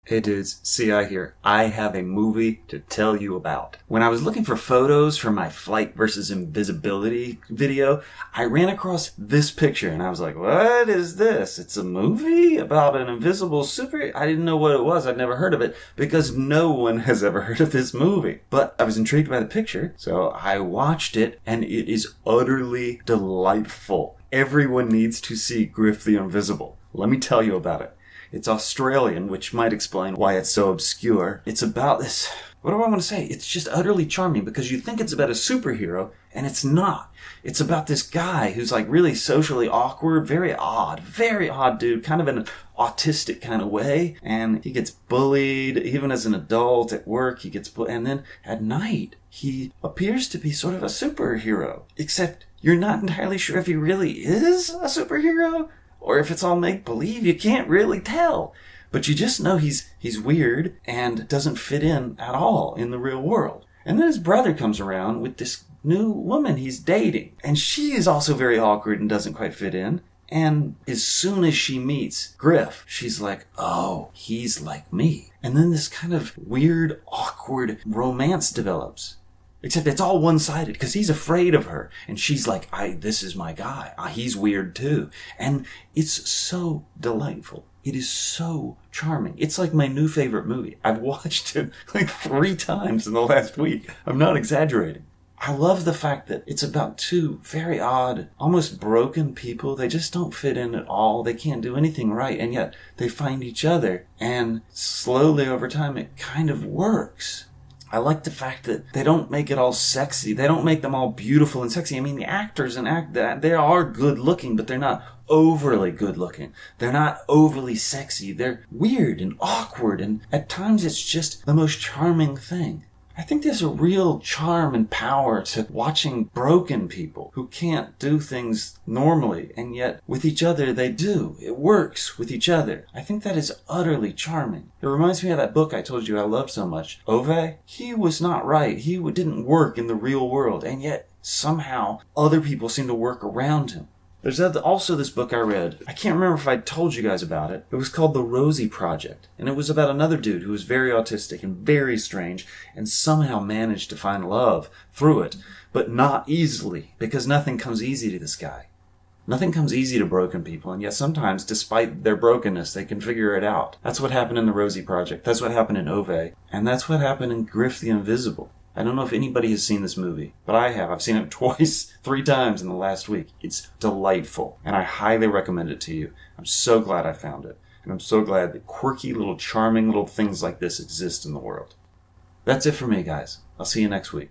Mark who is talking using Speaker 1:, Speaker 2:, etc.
Speaker 1: Hey dudes, CI here. I have a movie to tell you about. When I was looking for photos for my flight versus invisibility video, I ran across this picture and I was like, what is this? It's a movie about an invisible super... I didn't know what it was. I'd never heard of it because no one has ever heard of this movie. But I was intrigued by the picture, so I watched it and it is utterly delightful. Everyone needs to see Griff the Invisible. Let me tell you about it. It's Australian, which might explain why it's so obscure. It's about this... What do I want to say? It's just utterly charming because you think it's about a superhero, and it's not. It's about this guy who's like really socially awkward, very odd dude, kind of in an autistic kind of way. And he gets bullied, even as an adult at work, he gets bullied. And then at night, he appears to be sort of a superhero. Except you're not entirely sure if he really is a superhero or if it's all make-believe. You can't really tell. But you just know he's weird and doesn't fit in at all in the real world. And then his brother comes around with this new woman he's dating. And she is also very awkward and doesn't quite fit in. And as soon as she meets Griff, she's like, oh, he's like me. And then this kind of weird, awkward romance develops. Except it's all one-sided because he's afraid of her. And she's like, this is my guy. He's weird too. And it's so delightful. It is so charming. It's like my new favorite movie. I've watched it like 3 times in the last week. I'm not exaggerating. I love the fact that it's about 2 very odd, almost broken people. They just don't fit in at all. They can't do anything right. And yet they find each other. And slowly over time, it kind of works. I like the fact that they don't make it all sexy. They don't make them all beautiful and sexy. I mean, the actors they are good looking, but they're not overly good looking. They're not overly sexy. They're weird and awkward, and at times it's just the most charming thing. I think there's a real charm and power to watching broken people who can't do things normally, and yet with each other they do. It works with each other. I think that is utterly charming. It reminds me of that book I told you I loved so much, Ove. He was not right. He didn't work in the real world, and yet somehow other people seem to work around him. There's also this book I read. I can't remember if I told you guys about it. It was called The Rosie Project. And it was about another dude who was very autistic and very strange and somehow managed to find love through it. But not easily, because nothing comes easy to this guy. Nothing comes easy to broken people, and yet sometimes, despite their brokenness, they can figure it out. That's what happened in The Rosie Project. That's what happened in Ove. And that's what happened in Griff the Invisible. I don't know if anybody has seen this movie, but I have. I've seen it 3 times in the last week. It's delightful, and I highly recommend it to you. I'm so glad I found it, and I'm so glad that quirky, little, charming little things like this exist in the world. That's it for me, guys. I'll see you next week.